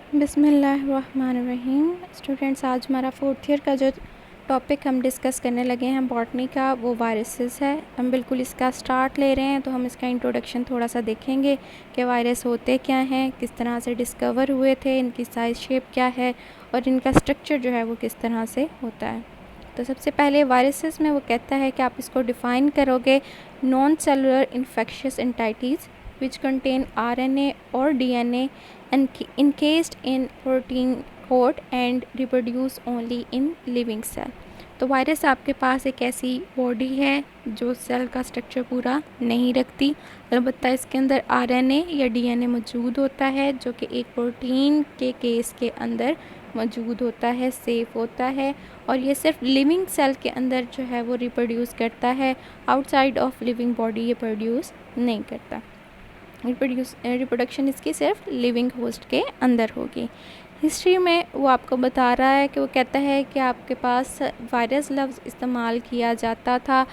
बिस्मिल्लाहिर्रहमानिर्रहीम। स्टूडेंट्स, आज हमारा फोर्थ ईयर का जो टॉपिक हम डिस्कस करने लगे हैं बॉटनी का, वो वायरसेस है। हम बिल्कुल इसका स्टार्ट ले रहे हैं, तो हम इसका इंट्रोडक्शन थोड़ा सा देखेंगे कि वायरस होते क्या हैं, किस तरह से डिस्कवर हुए थे, इनकी साइज़ शेप क्या है और इनका स्ट्रक्चर जो है वो किस तरह से होता है। तो सबसे पहले वायरसेस में वो कहता है कि आप इसको डिफ़ाइन करोगे non cellular infectious एंटाइटीज़ which contain RNA or DNA and encased in protein coat and reproduce only in living cell। तो वायरस आपके पास एक ऐसी बॉडी है जो सेल का स्ट्रक्चर पूरा नहीं रखती, अलबत्ता इसके अंदर RNA या DNA मौजूद होता है जो कि एक प्रोटीन के केस के अंदर मौजूद होता है, सेफ़ होता है, और ये सिर्फ लिविंग सेल के अंदर जो है वो रिप्रोड्यूस करता है। आउटसाइड ऑफ लिविंग बॉडी ये प्रोड्यूस नहीं करता। रिप्रोडक्शन इसकी सिर्फ लिविंग होस्ट के अंदर होगी। हिस्ट्री में वो आपको बता रहा है कि वो कहता है कि आपके पास वायरस लफ्ज़ इस्तेमाल किया जाता था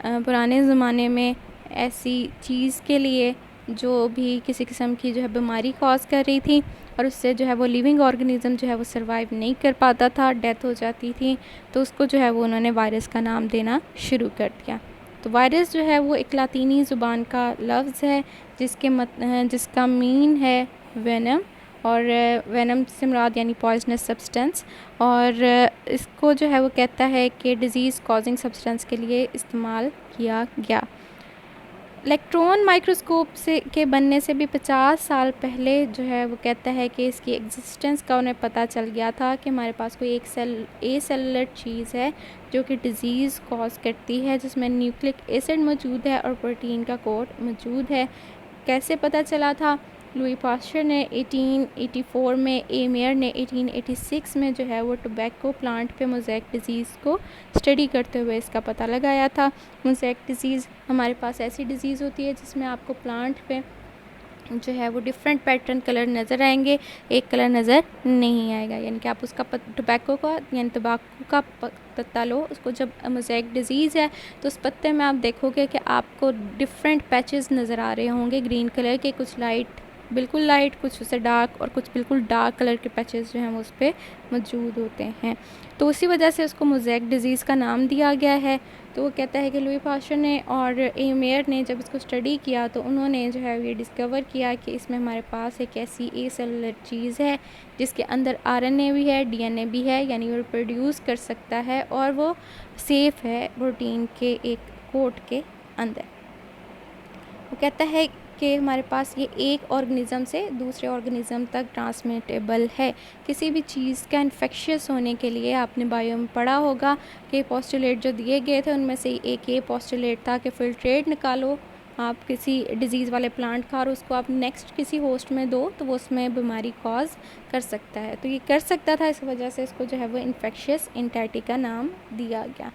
पुराने ज़माने में ऐसी चीज़ के लिए जो भी किसी किस्म की जो है बीमारी कॉज कर रही थी, और उससे जो है वो लिविंग ऑर्गेनिज़म जो है वो सर्वाइव नहीं कर पाता था, डेथ हो जाती थी, तो उसको जो है वो उन्होंने वायरस का नाम देना शुरू कर दिया। तो वायरस जो है वो एक लातीनी ज़ुबान का लफ्ज़ है जिसका मीन है वेनम, और वेनम से मुराद यानी पॉइजनस सब्सटेंस, और इसको जो है वो कहता है कि डिज़ीज़ कॉजिंग सब्सटेंस के लिए इस्तेमाल किया गया। इलेक्ट्रॉन माइक्रोस्कोप से के बनने से भी 50 साल पहले जो है वो कहता है कि इसकी एग्जिस्टेंस का उन्हें पता चल गया था कि हमारे पास कोई एक सेलुलर चीज़ है जो कि डिज़ीज़ कॉज करती है, जिसमें न्यूक्लिक एसिड मौजूद है और प्रोटीन का कोट मौजूद है। कैसे पता चला था? लुई पास्चर ने 1884 में, ए मेयर ने 1886 में जो है वो टोबैको प्लांट पे मोज़ेक डिज़ीज़ को स्टडी करते हुए इसका पता लगाया था। मोज़ेक डिज़ीज़ हमारे पास ऐसी डिज़ीज़ होती है जिसमें आपको प्लांट पे जो है वो डिफरेंट पैटर्न कलर नज़र आएंगे, एक कलर नज़र नहीं आएगा। यानी कि आप उसका टोबैको का यानी तंबाकू का पत्ता लो, उसको जब मोज़ेक डिज़ीज़ है तो उस पत्ते में आप देखोगे कि आपको डिफरेंट पैचेस नज़र आ रहे होंगे ग्रीन कलर के, कुछ लाइट, बिल्कुल लाइट, कुछ उससे डार्क, और कुछ बिल्कुल डार्क कलर के पैचेस जो हैं वो उस पर मौजूद होते हैं। तो उसी वजह से उसको मोज़ेक डिज़ीज़ का नाम दिया गया है। तो वो कहता है कि लुई पास्चर ने और ए मेयर ने जब इसको स्टडी किया तो उन्होंने जो है ये डिस्कवर किया कि इसमें हमारे पास एक ऐसी ए सेलुलर चीज़ है जिसके अंदर RNA भी है, DNA भी है, यानी वो रिप्रोड्यूस कर सकता है और वो सेफ़ है प्रोटीन के एक कोट के अंदर। वो कहता है कि हमारे पास ये एक ऑर्गेनिज़म से दूसरे ऑर्गेनिज़म तक ट्रांसमिटेबल है। किसी भी चीज़ का इन्फेक्शियस होने के लिए आपने बायो में पढ़ा होगा कि पोस्टुलेट जो दिए गए थे उनमें से एक ये पोस्टुलेट था कि फिल्ट्रेट निकालो, आप किसी डिज़ीज़ वाले प्लांट का और उसको आप नेक्स्ट किसी होस्ट में दो तो वो उसमें बीमारी कॉज कर सकता है। तो ये कर सकता था, इस वजह से इसको जो है वो इन्फेक्शियस एंटाइटी का नाम दिया गया।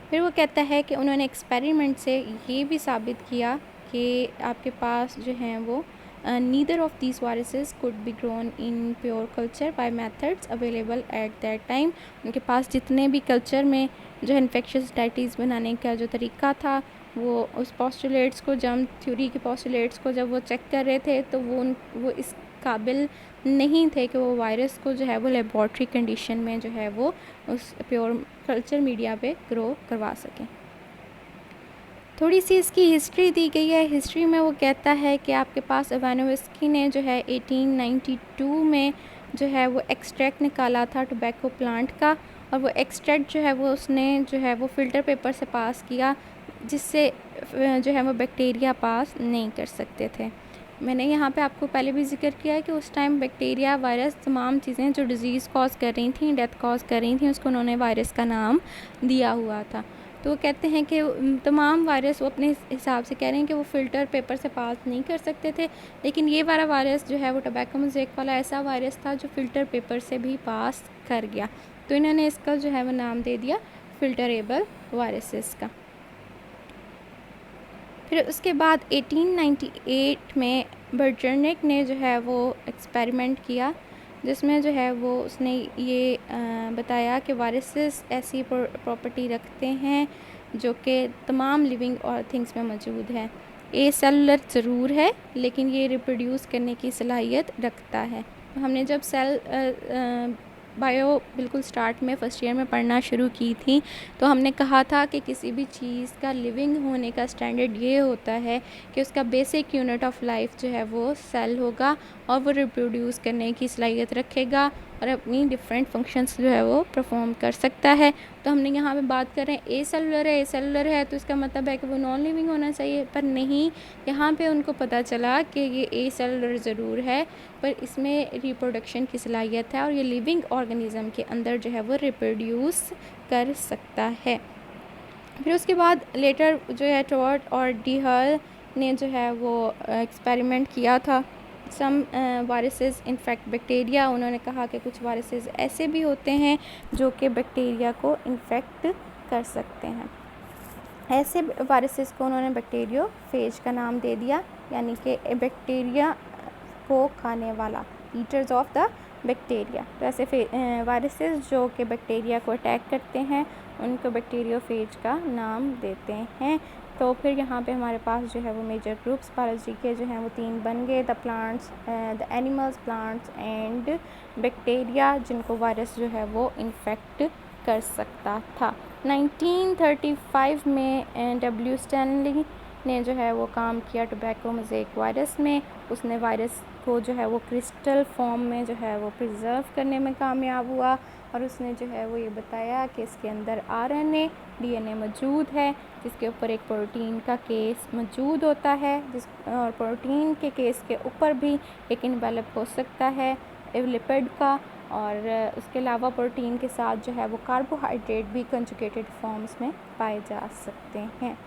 फिर वो कहता है कि उन्होंने एक्सपेरिमेंट से ये भी साबित किया कि आपके पास जो हैं वो neither of these viruses could be grown in pure culture by methods available at that time. उनके पास जितने भी कल्चर में जो है इन्फेक्शियस डाइटीज़ बनाने का जो तरीका था, वो उस पोस्टुलेट्स को, जम थ्योरी के पोस्टुलेट्स को जब वो चेक कर रहे थे तो वो इस काबिल नहीं थे कि वो वायरस को जो है वो लेबॉर्ट्री कंडीशन में जो है वो उस प्योर कल्चर मीडिया पे ग्रो करवा सकें। थोड़ी सी इसकी हिस्ट्री दी गई है। हिस्ट्री में वो कहता है कि आपके पास इवानोव्स्की ने जो है 1892 में जो है वो एक्सट्रैक्ट निकाला था टोबैको प्लांट का, और वो एक्सट्रैक्ट जो है वो उसने जो है वो फ़िल्टर पेपर से पास किया, जिससे जो है वो बैक्टीरिया पास नहीं कर सकते थे। मैंने यहाँ पे आपको पहले भी जिक्र किया है कि उस टाइम बैक्टीरिया, वायरस, तमाम चीज़ें जो डिज़ीज़ कॉज कर रही थी, डेथ कॉज कर रही थी, उसको उन्होंने वायरस का नाम दिया हुआ था। तो वो कहते हैं कि तमाम वायरस वो अपने हिसाब से कह रहे हैं कि वो फ़िल्टर पेपर से पास नहीं कर सकते थे, लेकिन ये वाला वायरस जो है वो टोबैको मोज़ेक वाला ऐसा वायरस था जो फ़िल्टर पेपर से भी पास कर गया। तो इन्होंने इसका जो है वो नाम दे दिया फ़िल्टरेबल वायरसेस का। फिर उसके बाद 1898 में बर्जरनिक ने जो है वो एक्सपेरिमेंट किया, जिसमें जो है वो उसने ये बताया कि वायरसेस ऐसी प्रॉपर्टी रखते हैं जो कि तमाम लिविंग और थिंग्स में मौजूद है। ए सेलुलर ज़रूर है, लेकिन ये रिप्रोड्यूस करने की सलाहियत रखता है। हमने जब सेल बायो बिल्कुल स्टार्ट में फर्स्ट ईयर में पढ़ना शुरू की थी, तो हमने कहा था कि किसी भी चीज़ का लिविंग होने का स्टैंडर्ड ये होता है कि उसका बेसिक यूनिट ऑफ लाइफ जो है वो सेल होगा और वो रिप्रोड्यूस करने की सलाहियत रखेगा और अपनी डिफरेंट फंक्शंस जो है वो परफॉर्म कर सकता है। तो हमने यहाँ पे बात कर रहे हैं ए सेलुलर है तो इसका मतलब है कि वो नॉन लिविंग होना चाहिए, पर नहीं, यहाँ पे उनको पता चला कि ये ए सेलुलर ज़रूर है पर इसमें रिप्रोडक्शन की सलाहियत है और ये लिविंग ऑर्गेनिज्म के अंदर जो है वो रिप्रोड्यूस कर सकता है। फिर उसके बाद लेटर जो है टॉर्ट और डीहल ने जो है वो एक्सपेरिमेंट किया था सम वायरसेस इन्फेक्ट बैक्टीरिया। उन्होंने कहा कि कुछ वायरसेस ऐसे भी होते हैं जो कि बैक्टीरिया को इन्फेक्ट कर सकते हैं। ऐसे वायरसेस को उन्होंने बैक्टीरियोफेज का नाम दे दिया, यानी कि बैक्टीरिया को खाने वाला, ईटर्स ऑफ द बैक्टीरिया। तो ऐसे वायरसेस जो कि बैक्टीरिया को अटैक करते हैं उनको बैक्टीरियोफेज का नाम देते हैं। तो फिर यहाँ पे हमारे पास जो है वो मेजर ग्रुप्स बायोलॉजी के जो हैं वो 3 बन गए, the plants, the animals, plants and bacteria, जिनको वायरस जो है वो इन्फेक्ट कर सकता था। 1935 में डब्ल्यू स्टैनली ने जो है वो काम किया टोबैको मोज़ेक वायरस में। उसने वायरस को जो है वो क्रिस्टल फॉर्म में जो है वो प्रिजर्व करने में कामयाब हुआ और उसने जो है वो ये बताया कि इसके अंदर आरएनए, डीएनए मौजूद है जिसके ऊपर एक प्रोटीन का केस मौजूद होता है, और प्रोटीन के केस के ऊपर भी एक इन्वेलप हो सकता है लिपिड का, और उसके अलावा प्रोटीन के साथ जो है वो कार्बोहाइड्रेट भी कंजुगेटेड फॉर्म्स में पाए जा सकते हैं।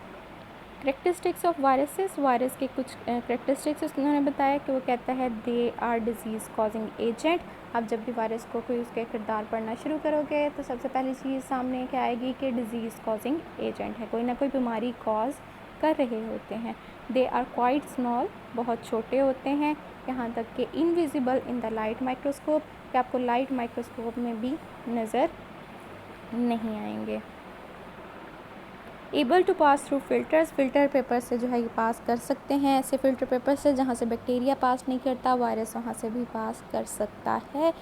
करेक्टरिस्टिक्स ऑफ वायरसेस, वायरस के कुछ करेक्टरिस्टिक्स उन्होंने बताया कि वो कहता है they are disease causing agent. आप जब भी वायरस को कोई उसके किरदार पढ़ना शुरू करोगे तो सबसे पहली चीज़ सामने क्या आएगी कि डिजीज़ कॉजिंग एजेंट है, कोई ना कोई बीमारी कॉज कर रहे होते हैं। दे आर क्वाइट स्मॉल, बहुत छोटे होते हैं, यहाँ तक कि invisible in the light microscope, कि आपको लाइट माइक्रोस्कोप में भी नज़र नहीं आएंगे। Able to pass through filters, filter paper से जो है ये पास कर सकते हैं, ऐसे फिल्टर पेपर से जहाँ से बैक्टीरिया पास नहीं करता, वायरस वहाँ से भी पास कर सकता है।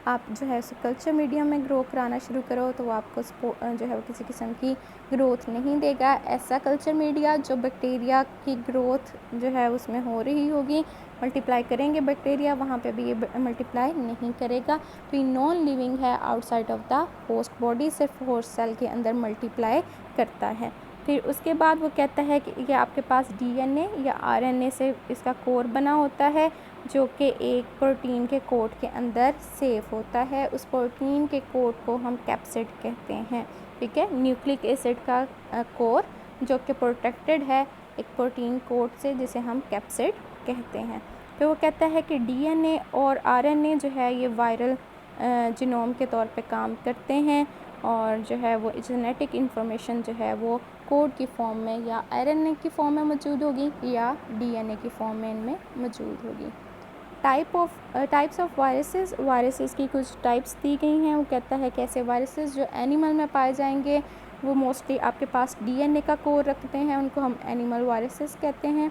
आप जो है कल्चर मीडियम में ग्रो कराना शुरू करो तो वो आपको जो है वो किसी किस्म की ग्रोथ नहीं देगा। ऐसा कल्चर मीडिया जो बैक्टीरिया की ग्रोथ जो है उसमें हो रही होगी, मल्टीप्लाई करेंगे बैक्टीरिया, वहाँ पे भी ये मल्टीप्लाई नहीं करेगा। तो ये नॉन लिविंग है, outside of the host body, सिर्फ होस्ट सेल के अंदर मल्टीप्लाई करता है। फिर उसके बाद वो कहता है कि ये आपके पास डीएनए या आरएनए से इसका कोर बना होता है जो कि एक प्रोटीन के कोट के अंदर सेफ होता है। उस प्रोटीन के कोट को हम कैप्सिड कहते हैं, ठीक है, न्यूक्लिक एसिड का कोर जो कि प्रोटेक्टेड है एक प्रोटीन कोट से, जिसे हम कैप्सिड कहते हैं। तो वो कहता है कि डीएनए और आरएनए जो है ये वायरल जीनोम के तौर पे काम करते हैं और जो है वो जेनेटिक इन्फॉर्मेशन जो है वो कोड की फॉर्म में या आरएनए की फॉर्म में मौजूद होगी या डीएनए की फॉर्म में इनमें मौजूद होगी। टाइप्स ऑफ वायरसेस, वायरसेस की कुछ टाइप्स दी गई हैं। वो कहता है कि ऐसे वायरसेस जो एनिमल में पाए जाएंगे वो मोस्टली आपके पास डीएनए का कोर रखते हैं, उनको हम एनिमल वायरसेस कहते हैं।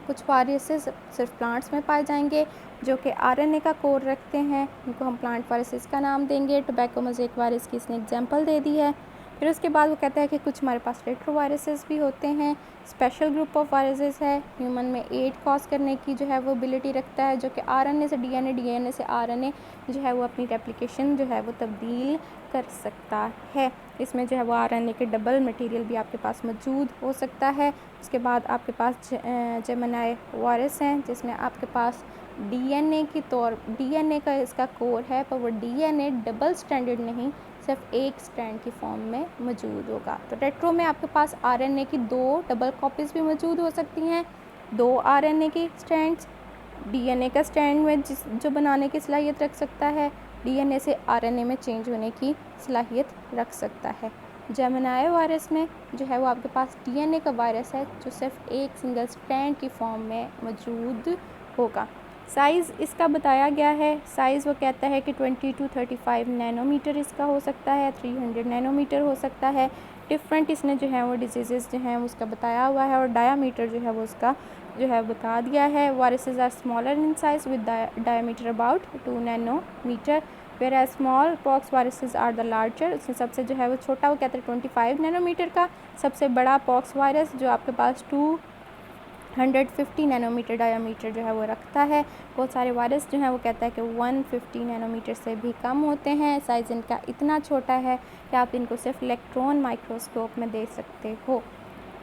कुछ वायरसेस सिर्फ प्लांट्स में पाए जाएंगे जो कि आरएनए का कोर रखते हैं, उनको हम प्लांट वायरसेस का नाम देंगे। टोबैको मोज़ेक वायरस की इसने एग्जांपल दे दी है। फिर उसके बाद वो कहता है कि कुछ हमारे पास रेट्रोवायरसेस भी होते हैं, स्पेशल ग्रुप ऑफ वायरसेस है, ह्यूमन में एड कॉज करने की जो है वो एबिलिटी रखता है, जो कि आरएनए से डीएनए, डीएनए से आरएनए जो है वो अपनी रेप्लिकेशन जो है वो तब्दील कर सकता है। इसमें जो है वो आरएनए के डबल मटेरियल भी आपके पास मौजूद हो सकता है। उसके बाद आपके पास जेमिनी वायरस हैं जिसमें आपके पास डीएनए का इसका कोर है, पर वो डीएनए डबल स्ट्रैंडेड नहीं, सिर्फ एक स्ट्रैंड की फॉर्म में मौजूद होगा। तो रेट्रो में आपके पास आरएनए की 2 डबल कॉपीज़ भी मौजूद हो सकती हैं, 2 आरएनए की स्ट्रैंड्स, डीएनए का स्ट्रैंड में जो बनाने की सलाहियत रख सकता है, डीएनए से आरएनए में चेंज होने की सलाहियत रख सकता है। जेमिनी वायरस में जो है वो आपके पास डीएनए का वायरस है जो सिर्फ एक सिंगल स्ट्रैंड की फॉर्म में मौजूद होगा। साइज़ इसका बताया गया है, साइज़ वो कहता है कि 20 to 35 नैनोमीटर इसका हो सकता है, 300 नैनोमीटर हो सकता है। डिफरेंट इसने जो है वो डिजीज़ जो हैं उसका बताया हुआ है और डायामीटर जो है वो उसका जो है बता दिया है। Viruses are smaller in size with diameter about 2 nanometre, whereas small pox viruses are the larger. उसमें सबसे जो है वो छोटा वो कहते हैं 25 नैनोमीटर का, सबसे बड़ा पॉक्स वायरस जो आपके पास 250 नैनोमीटर डायामीटर जो है वो रखता है। बहुत सारे वायरस जो हैं वो कहता है कि 150 नैनोमीटर से भी कम होते हैं। साइज़ इनका इतना छोटा है कि आप इनको सिर्फ इलेक्ट्रॉन माइक्रोस्कोप में देख सकते हो।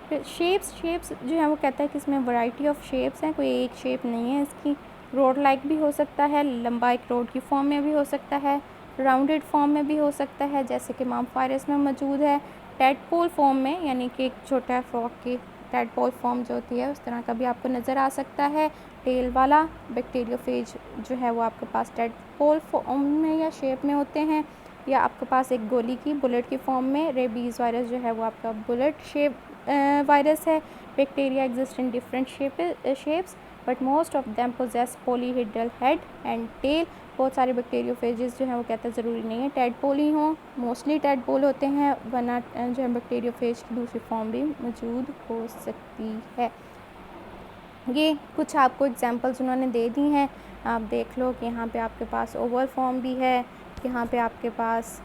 फिर शेप्स जो है वो कहता है कि इसमें वैरायटी ऑफ शेप्स हैं, कोई एक शेप नहीं है इसकी। रोड लाइक भी हो सकता है, लंबा एक रोड की फॉर्म में भी हो सकता है, राउंडेड फॉर्म में भी हो सकता है जैसे कि माम वायरस में मौजूद है, टैडपोल फॉर्म में यानी कि एक छोटा फ्रॉक की टैडपोल फॉर्म जो होती है उस तरह का भी आपको नज़र आ सकता है। टेल वाला बैक्टीरियोफेज जो है वो आपके पास टैडपोल फॉर्म में या शेप में होते हैं, या आपके पास एक गोली की बुलेट की फॉर्म में। रेबीज़ वायरस जो है वो आपका बुलेट शेप वायरस है। Bacteria exist in different shapes but most of them possess polyhedral head and tail. बहुत सारे बैक्टीरियोफेजेस जो हैं वो कहते हैं ज़रूरी नहीं है टैडपोल ही हों, मोस्टली टैडपोल होते हैं, वरना जो है बैक्टीरियोफेज की दूसरी फॉर्म भी मौजूद हो सकती है। ये कुछ आपको एग्जांपल्स उन्होंने दे दी हैं, आप देख लो कि यहाँ पे आपके पास ओवल फॉर्म भी है, यहाँ पे आपके पास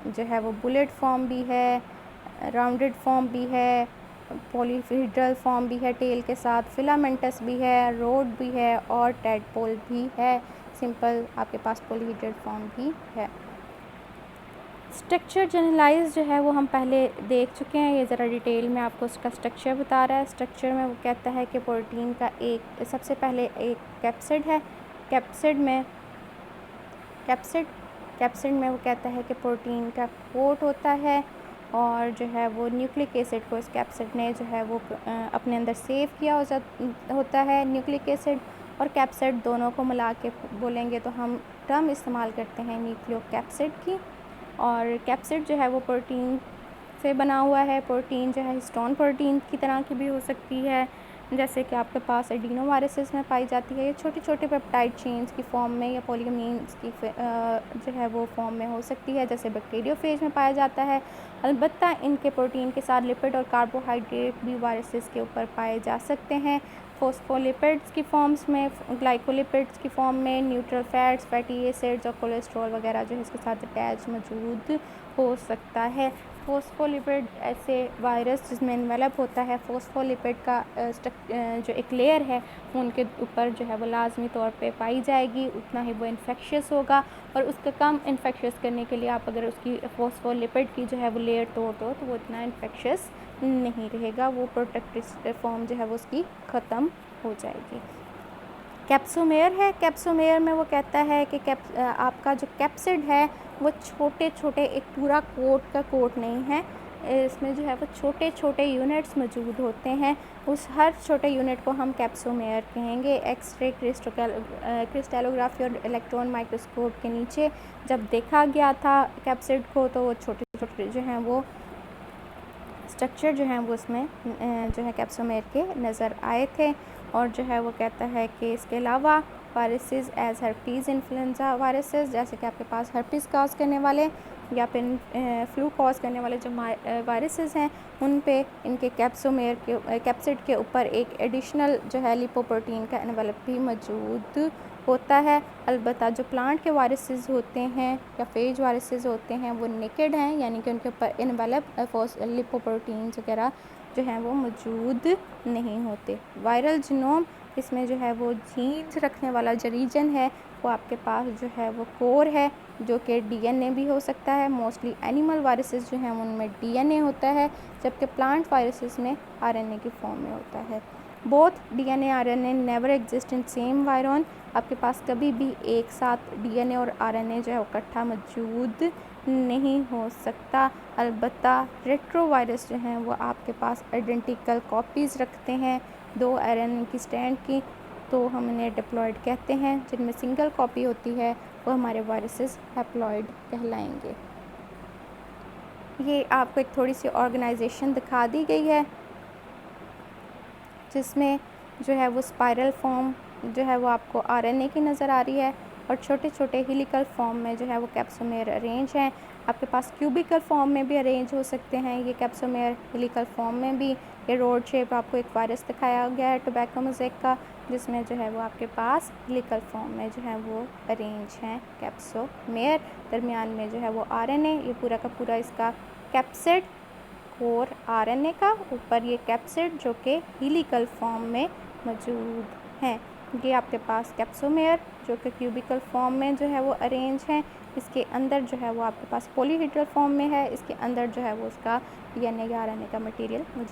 जो है वो बुलेट फॉर्म भी है, राउंडेड फॉर्म भी है, पॉलीहेड्रल फॉर्म भी है टेल के साथ, फिलामेंटस भी है, रोड भी है और टैडपोल भी है। सिंपल आपके पास पॉलीहेड्रल फॉर्म भी है। स्ट्रक्चर जनरलाइज जो है वो हम पहले देख चुके हैं, ये ज़रा डिटेल में आपको उसका स्ट्रक्चर बता रहा है। स्ट्रक्चर में वो कहता है कि प्रोटीन का एक सबसे पहले एक कैप्सिड है। कैप्सिड में वो कहता है कि प्रोटीन का कोट होता है और जो है वो न्यूक्लिक एसिड को इस कैप्सिड ने जो है वो अपने अंदर सेव किया होता है। न्यूक्लिक एसिड और कैप्सिड दोनों को मिला के बोलेंगे तो हम टर्म इस्तेमाल करते हैं न्यूक्लियोकैप्सिड की। और कैप्सिड जो है वो प्रोटीन से बना हुआ है। प्रोटीन जो है हिस्टोन प्रोटीन की तरह की भी हो सकती है, जैसे कि आपके पास एडिनो वायरसेस में पाई जाती है। ये छोटे छोटे पेप्टाइड चेन्स की फॉर्म में या पॉलीअमीन्स की जो है वो फॉर्म में हो सकती है, जैसे बैक्टीरियोफेज में पाया जाता है। अलबत्ता इनके प्रोटीन के साथ लिपिड और कार्बोहाइड्रेट भी वायरसेस के ऊपर पाए जा सकते हैं। फोस्फोलिपिड्स की फॉर्म्स में, ग्लाइकोलिपिड्स की फॉर्म में, न्यूट्रल फैट्स, फैटी एसिड्स और कोलेस्ट्रॉल वगैरह जो है इसके साथ अटैच मौजूद हो सकता है। फोस्फोलिपिड ऐसे वायरस जिसमें इन्वेलप होता है, फोस्फोलिपिड का जो एक लेयर है उनके ऊपर जो है वो लाजमी तौर पे पाई जाएगी, उतना ही वो इन्फेक्शियस होगा। और उसका कम इन्फेक्शियस करने के लिए आप अगर उसकी फोस्फोलिपिड की जो है वो लेयर तोड़ दो तो वो इतना इन्फेक्शियस नहीं रहेगा, वो प्रोटेक्टिव फॉर्म जो है वो उसकी ख़त्म हो जाएगी। कैप्सोमेयर है। कैप्सोमेयर में वो कहता है कि आपका जो कैप्सिड है वो छोटे छोटे, एक पूरा कोट का कोट नहीं है, इसमें जो है वो छोटे छोटे यूनिट्स मौजूद होते हैं। उस हर छोटे यूनिट को हम कैप्सोमेयर कहेंगे। एक्सरे, क्रिस्टलोग्राफी और इलेक्ट्रॉन माइक्रोस्कोप के नीचे जब देखा गया था कैप्सिड को तो वो छोटे छोटे जो हैं वो स्ट्रक्चर जो हैं वो उसमें जो है कैप्सोमेयर के नज़र आए थे। और जो है वो कहता है कि इसके अलावा viruses as herpes, influenza viruses, जैसे कि आपके पास हर्पीज़ कॉज करने वाले या फिर फ्लू कॉज करने वाले जो वायरसेस हैं उन पे इनके कैप्सिड के ऊपर एक एडिशनल जो है लिपोप्रोटीन का एनवेलप भी मौजूद होता है। अलबत्ता जो प्लांट के वायरसेस होते हैं या फेज वायरसेस होते हैं वो नेकेड हैं, यानी कि उनके ऊपर एनवेलप लिपोप्रोटीन्स वगैरह जो हैं वो मौजूद नहीं होते। वायरल जीनोम, इसमें जो है वो जीन्स रखने वाला जो रीजन है वो आपके पास जो है वो कोर है, जो कि डीएनए भी हो सकता है। मोस्टली एनिमल वायरसेस जो हैं उनमें डीएनए होता है, जबकि प्लांट वायरसेस में आरएनए की फॉर्म में होता है। Both DNA RNA never exist in same virion, आपके पास कभी भी एक साथ डीएनए और आरएनए जो है इकट्ठा मौजूद नहीं हो सकता। अलबत्ता रेट्रोवायरस जो हैं वो आपके पास आइडेंटिकल कॉपीज़ रखते हैं दो आरएनए की स्ट्रैंड की, तो हम इन्हें डिप्लॉयड कहते हैं। जिनमें सिंगल कॉपी होती है वो हमारे वायरसेस हैप्लॉयड कहलाएंगे। ये आपको एक थोड़ी सी ऑर्गेनाइजेशन दिखा दी गई है जिसमें जो है वो स्पाइरल फॉर्म जो है वो आपको आरएनए की नज़र आ रही है। और छोटे छोटे हेलिकल फॉर्म में जो है वो कैप्सोमेयर अरेंज हैं। आपके पास क्यूबिकल फॉर्म में भी अरेंज हो सकते हैं ये कैप्सोमेयर, हेलिकल फॉर्म में भी। ये रोड शेप आपको एक वायरस दिखाया गया है टोबैको मोज़ेक का, जिसमें जो है वो आपके पास हेलिकल फॉर्म में जो है वो अरेंज हैं कैप्सोमेयर। दरमियान में जो है वो आरएनए, ये पूरा का पूरा इसका कैप्सिड और आरएनए का, ऊपर ये कैप्सिड जो कि हेलिकल फॉर्म में मौजूद हैं। ये आपके पास कैप्सोमेयर जो कि क्यूबिकल फॉर्म में जो है वो अरेंज हैं। इसके अंदर जो है वो आपके पास पॉलीहेड्रल फॉर्म में है, इसके अंदर जो है वो उसका डीएनए या आरएनए का मटेरियल मौजूद